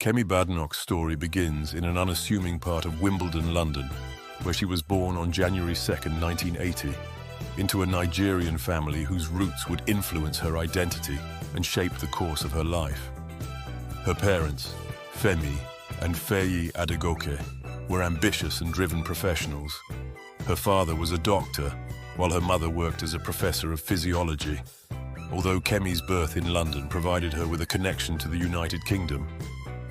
Kemi Badenoch's story begins in an unassuming part of Wimbledon, London, where she was born on January 2nd, 1980, into a Nigerian family whose roots would influence her identity and shape the course of her life. Her parents, Femi and Feyi Adegoke, were ambitious and driven professionals. Her father was a doctor, while her mother worked as a professor of physiology. Although Kemi's birth in London provided her with a connection to the United Kingdom,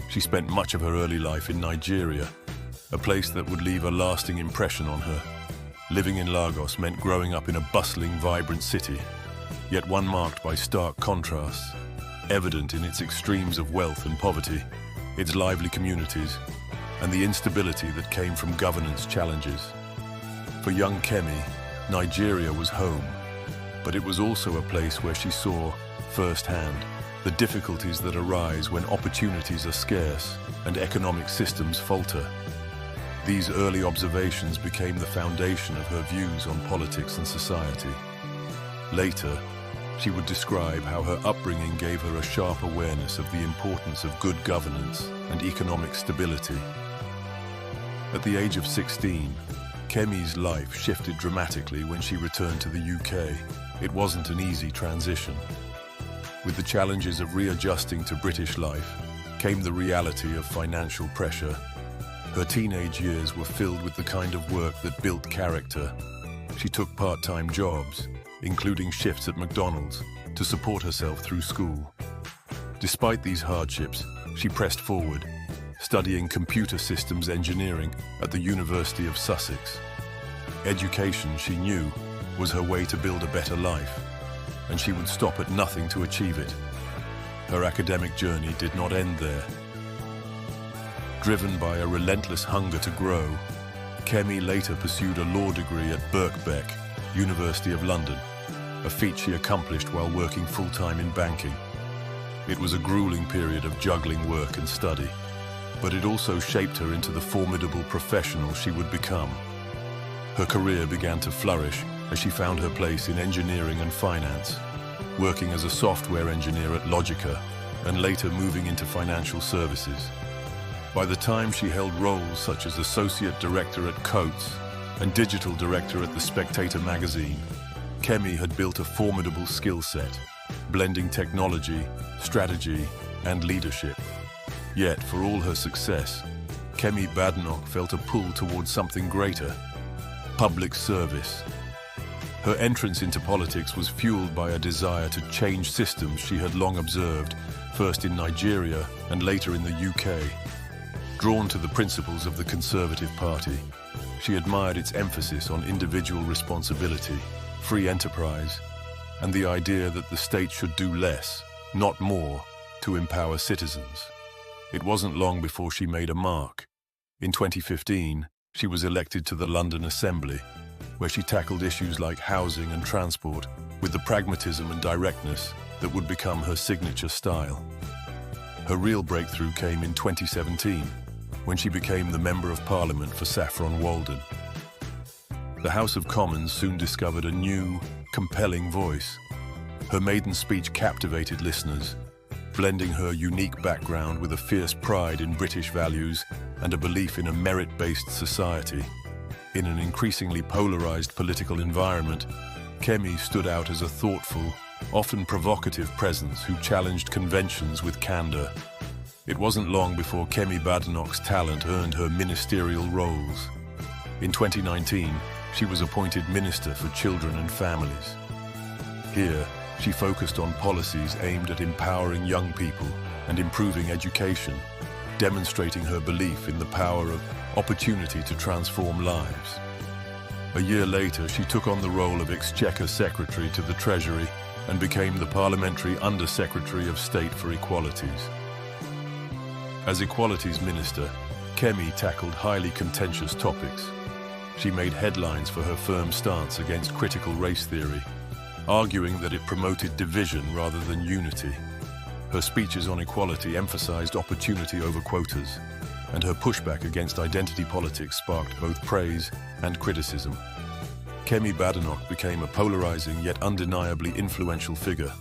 she spent much of her early life in Nigeria, a place that would leave a lasting impression on her. Living in Lagos meant growing up in a bustling, vibrant city, yet one marked by stark contrasts, evident in its extremes of wealth and poverty, its lively communities, and the instability that came from governance challenges. For young Kemi, Nigeria was home, but it was also a place where she saw, firsthand, the difficulties that arise when opportunities are scarce and economic systems falter. These early observations became the foundation of her views on politics and society. Later, she would describe how her upbringing gave her a sharp awareness of the importance of good governance and economic stability. At the age of 16, Kemi's life shifted dramatically when she returned to the UK. It wasn't an easy transition. With the challenges of readjusting to British life came the reality of financial pressure. Her teenage years were filled with the kind of work that built character. She took part-time jobs, including shifts at McDonald's, to support herself through school. Despite these hardships, she pressed forward, studying computer systems engineering at the University of Sussex. Education, she knew, was her way to build a better life, and she would stop at nothing to achieve it. Her academic journey did not end there. Driven by a relentless hunger to grow, Kemi later pursued a law degree at Birkbeck, University of London, a feat she accomplished while working full-time in banking. It was a grueling period of juggling work and study, but it also shaped her into the formidable professional she would become. Her career began to flourish as she found her place in engineering and finance, working as a software engineer at Logica and later moving into financial services. By the time she held roles such as Associate Director at Coates and Digital Director at The Spectator magazine, Kemi had built a formidable skill set, blending technology, strategy, and leadership. Yet, for all her success, Kemi Badenoch felt a pull towards something greater: public service. Her entrance into politics was fueled by a desire to change systems she had long observed, first in Nigeria and later in the UK. Drawn to the principles of the Conservative Party, she admired its emphasis on individual responsibility, free enterprise, and the idea that the state should do less, not more, to empower citizens. It wasn't long before she made a mark. In 2015, she was elected to the London Assembly, where she tackled issues like housing and transport with the pragmatism and directness that would become her signature style. Her real breakthrough came in 2017, when she became the Member of Parliament for Saffron Walden. The House of Commons soon discovered a new, compelling voice. Her maiden speech captivated listeners, blending her unique background with a fierce pride in British values and a belief in a merit-based society. In an increasingly polarized political environment, Kemi stood out as a thoughtful, often provocative presence who challenged conventions with candor. It wasn't long before Kemi Badenoch's talent earned her ministerial roles. In 2019, she was appointed Minister for Children and Families. Here, she focused on policies aimed at empowering young people and improving education, demonstrating her belief in the power of opportunity to transform lives. A year later, she took on the role of Exchequer Secretary to the Treasury and became the Parliamentary Under-Secretary of State for Equalities. As Equalities Minister, Kemi tackled highly contentious topics. She made headlines for her firm stance against critical race theory, arguing that it promoted division rather than unity. Her speeches on equality emphasized opportunity over quotas, and her pushback against identity politics sparked both praise and criticism. Kemi Badenoch became a polarizing yet undeniably influential figure.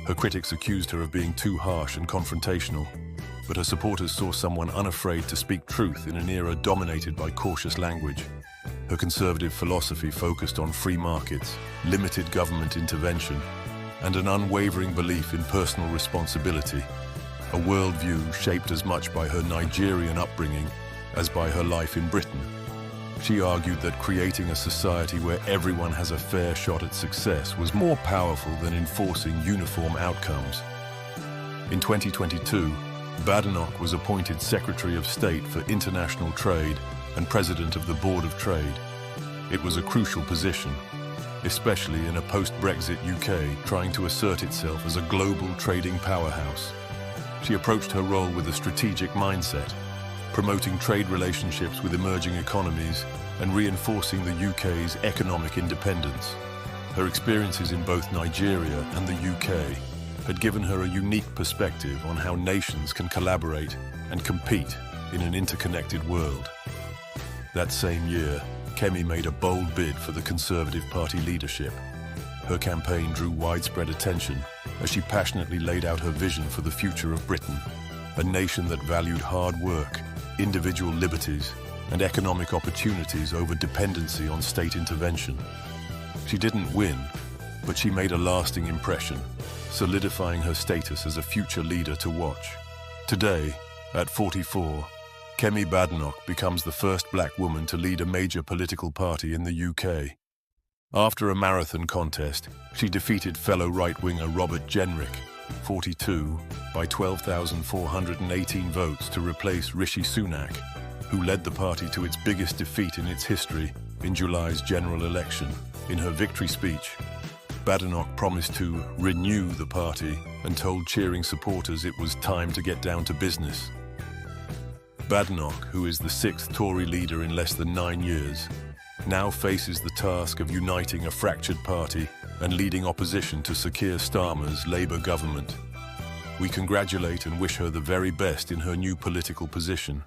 Her critics accused her of being too harsh and confrontational, but her supporters saw someone unafraid to speak truth in an era dominated by cautious language. Her conservative philosophy focused on free markets, limited government intervention, and an unwavering belief in personal responsibility, a worldview shaped as much by her Nigerian upbringing as by her life in Britain. She argued that creating a society where everyone has a fair shot at success was more powerful than enforcing uniform outcomes. In 2022, Badenoch was appointed Secretary of State for International Trade and President of the Board of Trade. It was a crucial position, especially in a post-Brexit UK trying to assert itself as a global trading powerhouse. She approached her role with a strategic mindset, promoting trade relationships with emerging economies and reinforcing the UK's economic independence. Her experiences in both Nigeria and the UK had given her a unique perspective on how nations can collaborate and compete in an interconnected world. That same year, Kemi made a bold bid for the Conservative Party leadership. Her campaign drew widespread attention as she passionately laid out her vision for the future of Britain, a nation that valued hard work, individual liberties, and economic opportunities over dependency on state intervention. She didn't win, but she made a lasting impression, solidifying her status as a future leader to watch. Today, at 44, Kemi Badenoch becomes the first black woman to lead a major political party in the UK. After a marathon contest, she defeated fellow right-winger Robert Jenrick, 42, by 12,418 votes to replace Rishi Sunak, who led the party to its biggest defeat in its history in July's general election. In her victory speech, Badenoch promised to renew the party and told cheering supporters it was time to get down to business. Badenoch, who is the sixth Tory leader in less than 9 years, now faces the task of uniting a fractured party and leading opposition to Sir Keir Starmer's Labour government. We congratulate and wish her the very best in her new political position.